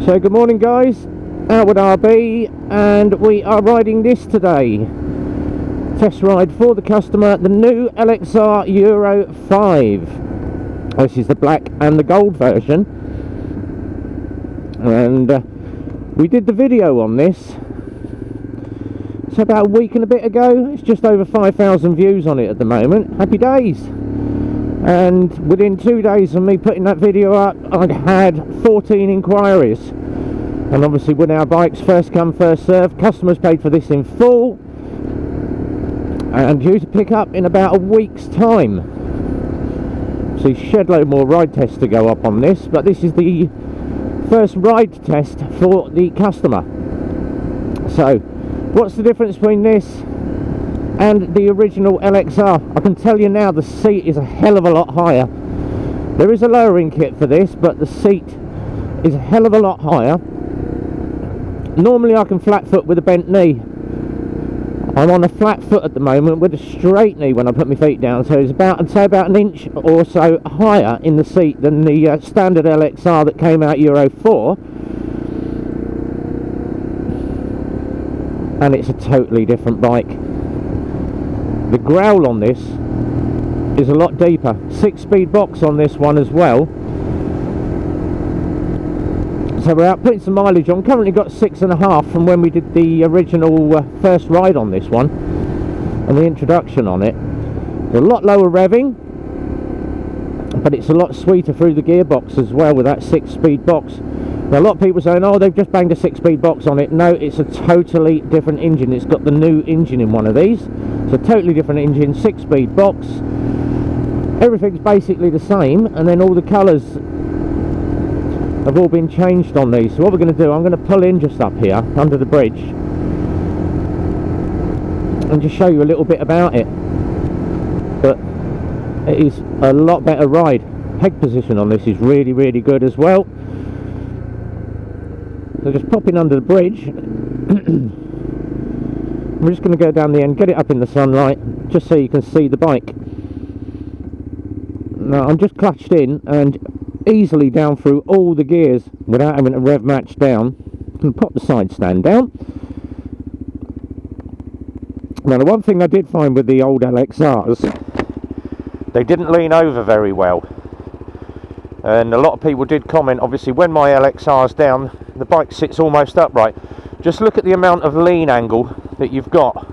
So good morning guys, Outward RB, and we are riding this today. Test ride for the customer, the new LXR Euro 5. This is the black and the gold version. And we did the video on this. It's about a week and a bit ago. It's just over 5,000 views on it at the moment. Happy days. And within 2 days of me putting that video up, I'd had 14 inquiries. And obviously with our bikes, first come first served. Customers paid for this in full and due to pick up in about a week's time. So shed load more ride tests to go up on this, but this is the first ride test for the customer. So what's the difference between this and the original LXR? I can tell you now, the seat is a hell of a lot higher. There is a lowering kit for this, but the seat is a hell of a lot higher. Normally I can flat foot with a bent knee. I'm on a flat foot at the moment with a straight knee when I put my feet down, so it's about, I'd say about an inch or so higher in the seat than the standard LXR that came out Euro 4. And it's a totally different bike. The growl on this is a lot deeper. 6-speed box on this one as well. So we're out putting some mileage on. Currently got 6.5 from when we did the original first ride on this one and the introduction on it. It's a lot lower revving, but it's a lot sweeter through the gearbox as well with that 6-speed box. Now a lot of people saying, oh, they've just banged a 6-speed box on it. No, it's a totally different engine. It's got the new engine in one of these. It's a totally different engine, 6-speed box. Everything's basically the same, and then all the colours have all been changed on these. So what we're going to do, I'm going to pull in just up here under the bridge and just show you a little bit about it. But it is a lot better ride. Head position on this is really, really good as well. So just pop in under the bridge. We're just going to go down the end, get it up in the sunlight, just so you can see the bike. Now I'm just clutched in and easily down through all the gears without having to rev match down. And pop the side stand down. Now the one thing I did find with the old LXRs, they didn't lean over very well. And a lot of people did comment, obviously when my LXR's down, the bike sits almost upright. Just look at the amount of lean angle that you've got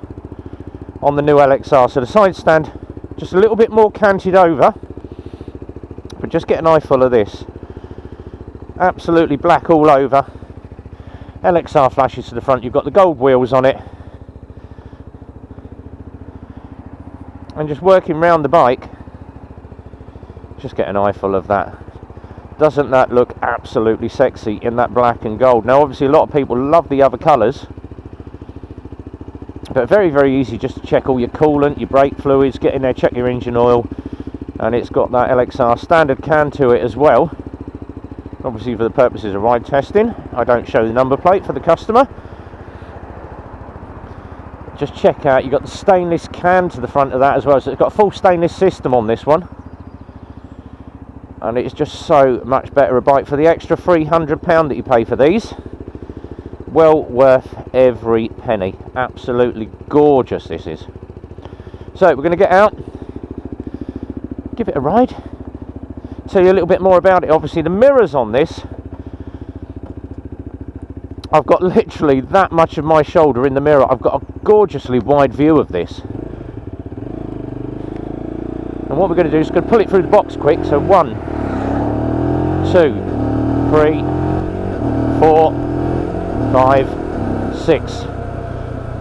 on the new LXR. So the side stand just a little bit more canted over, but just get an eyeful of this. Absolutely black all over. LXR flashes to the front. You've got the gold wheels on it, and just working round the bike, just get an eyeful of that. Doesn't that look absolutely sexy in that black and gold? Now obviously a lot of people love the other colours, but very, very easy just to check all your coolant, your brake fluids, get in there, check your engine oil. And it's got that LXR standard can to it as well. Obviously for the purposes of ride testing, I don't show the number plate for the customer. Just check out, you've got the stainless can to the front of that as well. So it's got a full stainless system on this one. And it's just so much better a bike for the extra £300 that you pay for these. Well worth every penny. Absolutely gorgeous this is. So we're going to get out, give it a ride, tell you a little bit more about it. Obviously the mirrors on this, I've got literally that much of my shoulder in the mirror. I've got a gorgeously wide view of this. And what we're going to do is going to pull it through the box quick. So 1, 2, 3, 4, 5, 6.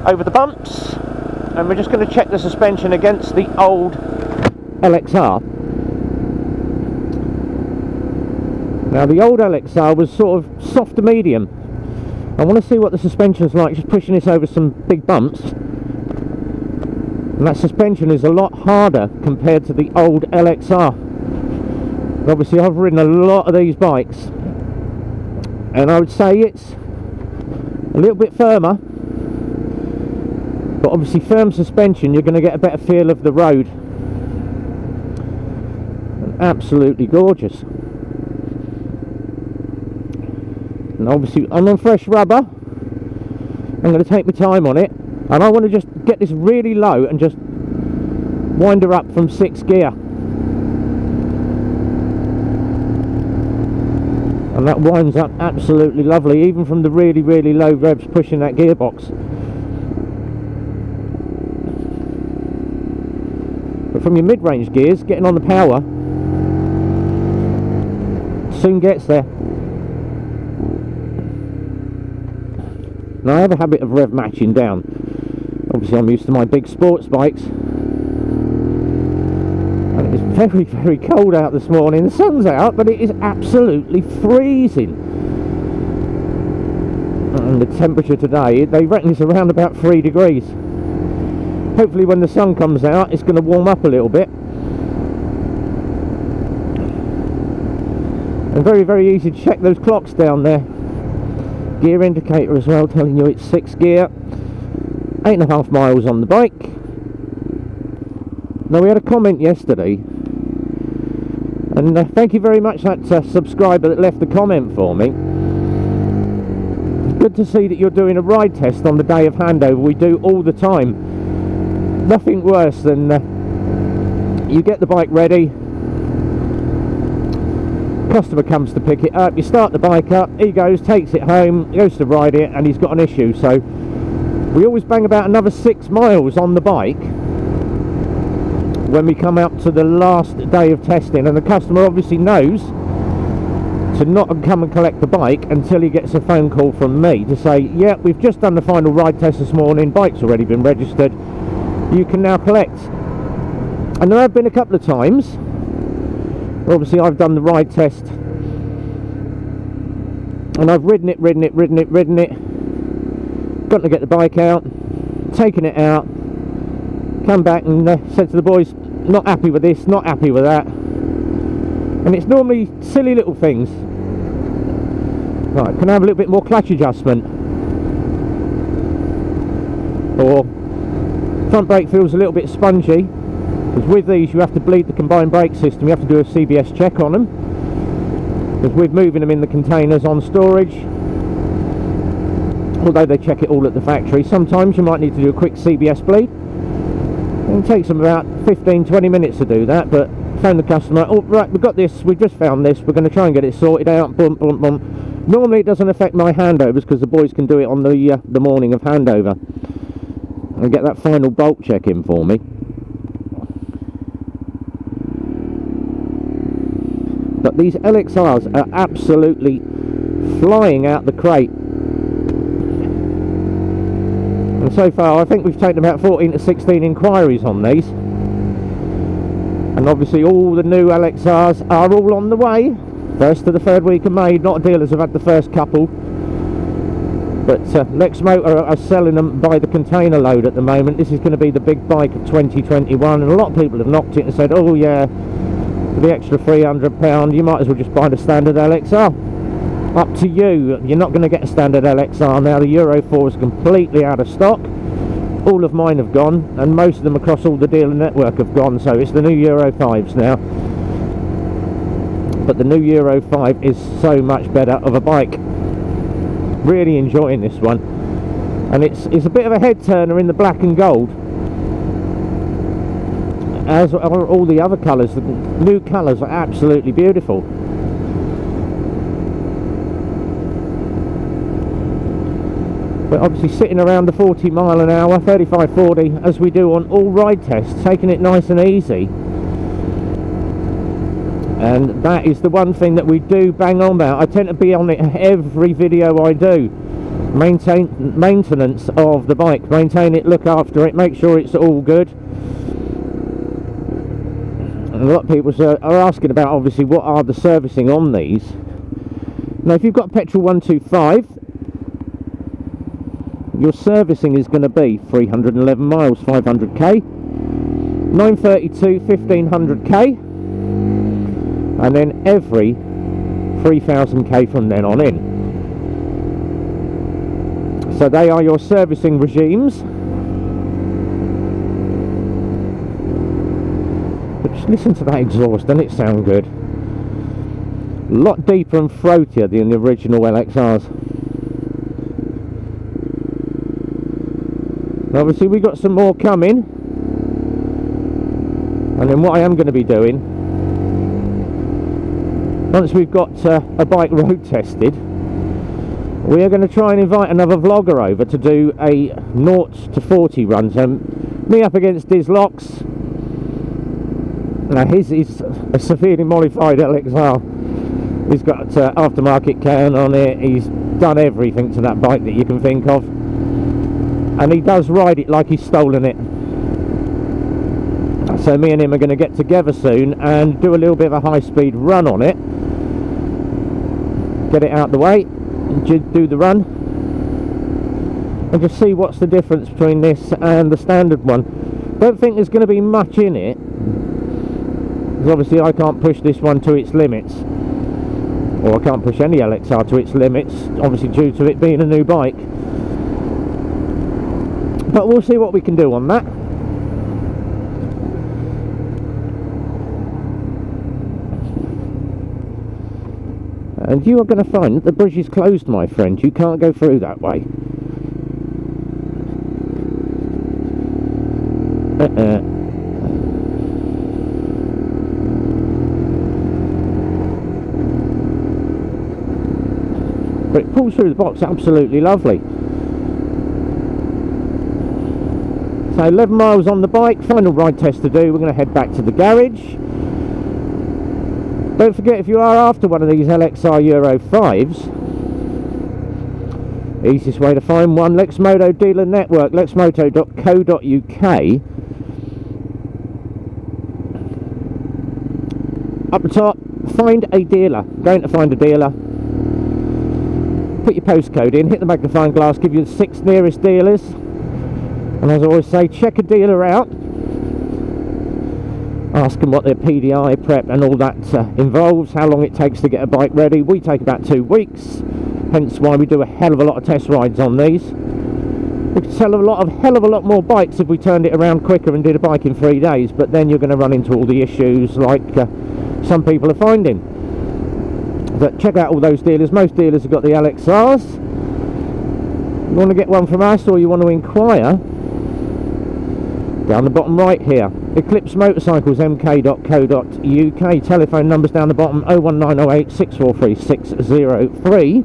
Over the bumps, and we're just going to check the suspension against the old LXR. Now the old LXR was sort of soft to medium. I want to see what the suspension's like, just pushing this over some big bumps. And that suspension is a lot harder compared to the old LXR. And obviously I've ridden a lot of these bikes, and I would say it's a little bit firmer. But obviously firm suspension, you're going to get a better feel of the road. And absolutely gorgeous. And obviously I'm on fresh rubber. I'm going to take my time on it, and I want to just get this really low and just wind her up from 6th gear. And that winds up absolutely lovely, even from the really, really low revs pushing that gearbox. But from your mid-range gears, getting on the power soon gets there. Now I have a habit of rev matching down. Obviously I'm used to my big sports bikes. And it was very, very cold out this morning. The sun's out, but it is absolutely freezing. And the temperature today, they reckon it's around about 3 degrees. Hopefully when the sun comes out, it's going to warm up a little bit. And very, very easy to check those clocks down there. Gear indicator as well, telling you it's 6th gear. 8.5 miles on the bike. Now we had a comment yesterday, and thank you very much that subscriber that left the comment for me. Good to see that you're doing a ride test on the day of handover. We do all the time. Nothing worse than you get the bike ready, customer comes to pick it up, you start the bike up, he goes, takes it home, goes to ride it, and he's got an issue. So we always bang about another 6 miles on the bike when we come up to the last day of testing, and the customer obviously knows to not come and collect the bike until he gets a phone call from me to say, yeah, we've just done the final ride test this morning, bike's already been registered, you can now collect. And there have been a couple of times, obviously I've done the ride test and I've ridden it, got to get the bike out, taken it out, come back and said to the boys, not happy with this, not happy with that. And it's normally silly little things. Right, can I have a little bit more clutch adjustment? Or front brake feels a little bit spongy, because with these you have to bleed the combined brake system, you have to do a CBS check on them, because we're moving them in the containers on storage. Although they check it all at the factory, sometimes you might need to do a quick CBS bleed. It takes them about 15-20 minutes to do that, but phone the customer, oh right, we've got this, we've just found this, we're going to try and get it sorted out, boom, boom, boom. Normally it doesn't affect my handovers because the boys can do it on the morning of handover and get that final bolt check in for me. But these LXRs are absolutely flying out the crate. And so far I think we've taken about 14 to 16 inquiries on these. And obviously all the new LXRs are all on the way. First to the 3rd week of May. Not dealers have had the first couple. But Lexmoto are selling them by the container load at the moment. This is going to be the big bike of 2021. And a lot of people have knocked it and said, oh yeah, for the extra £300 you might as well just buy the standard LXR. Up to you. You're not going to get a standard LXR now. The Euro 4 is completely out of stock. All of mine have gone, and most of them across all the dealer network have gone, so it's the new Euro 5s now. But the new Euro 5 is so much better of a bike. Really enjoying this one. And it's a bit of a head turner in the black and gold, as are all the other colours. The new colours are absolutely beautiful. But obviously sitting around the 40 mile an hour, 35, 40, as we do on all ride tests, taking it nice and easy. And that is the one thing that we do bang on about. I tend to be on it every video I do. Maintenance of the bike. Maintain it, look after it, make sure it's all good. And a lot of people are asking about, obviously, what are the servicing on these. Now, if you've got a petrol 125, your servicing is going to be 311 miles, 500k, 932, 1500k, and then every 3000k from then on in. So they are your servicing regimes. But just listen to that exhaust, doesn't it sound good? A lot deeper and throatier than the original LXRs. Obviously we've got some more coming, and then what I am going to be doing, once we've got a bike road tested, we are going to try and invite another vlogger over to do a 0 to 40 run. So me up against his locks. Now his is a severely modified LXR. He's got aftermarket can on it. He's done everything to that bike that you can think of, and he does ride it like he's stolen it. So me and him are going to get together soon and do a little bit of a high-speed run on it, get it out the way, and do the run, and just see what's the difference between this and the standard one. Don't think there's going to be much in it, because obviously I can't push this one to its limits. Or I can't push any LXR to its limits, obviously due to it being a new bike. But we'll see what we can do on that. And you are going to find that the bridge is closed, my friend. You can't go through that way. But it pulls through the box absolutely lovely. So 11 miles on the bike, final ride test to do. We're going to head back to the garage. Don't forget, if you are after one of these LXR Euro 5s, easiest way to find one, Lexmoto dealer network, lexmoto.co.uk. Up the top, find a dealer. Going to find a dealer. Put your postcode in, hit the magnifying glass, give you the 6 nearest dealers, and as I always say, check a dealer out, ask them what their PDI prep and all that involves, how long it takes to get a bike ready. We take about 2 weeks, hence why we do a hell of a lot of test rides on these. We could sell hell of a lot more bikes if we turned it around quicker and did a bike in 3 days, but then you're going to run into all the issues like some people are finding. But check out all those dealers. Most dealers have got the LXRs. You want to get one from us, or you want to inquire, down the bottom right here, Eclipse Motorcycles mk.co.uk. Telephone numbers down the bottom, 01908 643 603.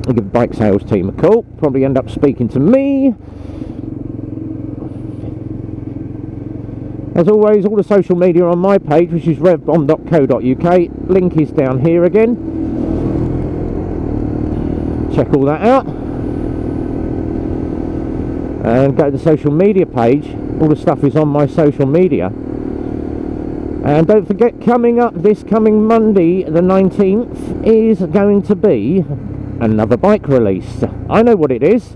I'll give the bike sales team a call, probably end up speaking to me. As always, all the social media on my page, which is revbomb.co.uk. Link is down here again. Check all that out. And go to the social media page. All the stuff is on my social media. And don't forget, coming up this coming Monday, the 19th, is going to be another bike release. I know what it is.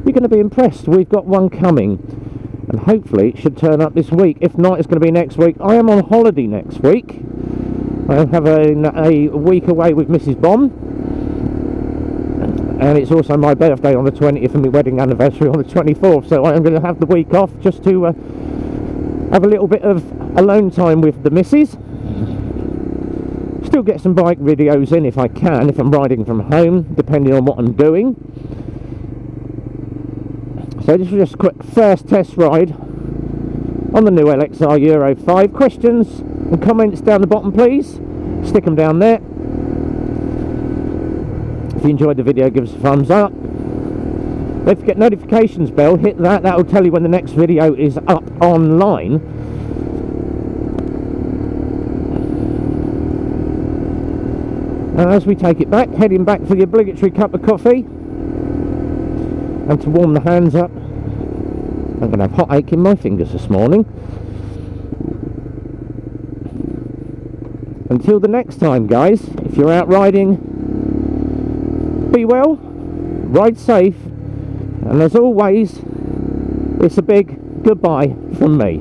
You're going to be impressed. We've got one coming. And hopefully it should turn up this week. If not, it's going to be next week. I am on holiday next week. I have a week away with Mrs. Bomb, and it's also my birthday on the 20th and my wedding anniversary on the 24th, so I am going to have the week off just to have a little bit of alone time with the missus. Still get some bike videos in if I can, if I'm riding from home, depending on what I'm doing. So this was just a quick first test ride on the new LXR Euro 5. Questions and comments down the bottom, please. Stick them down there. If you enjoyed the video, give us a thumbs up. Don't forget notifications bell, hit that. That will tell you when the next video is up online. And as we take it back, heading back for the obligatory cup of coffee. And to warm the hands up, I'm going to have hot ache in my fingers this morning. Until the next time, guys, if you're out riding, be well, ride safe, and as always, it's a big goodbye from me.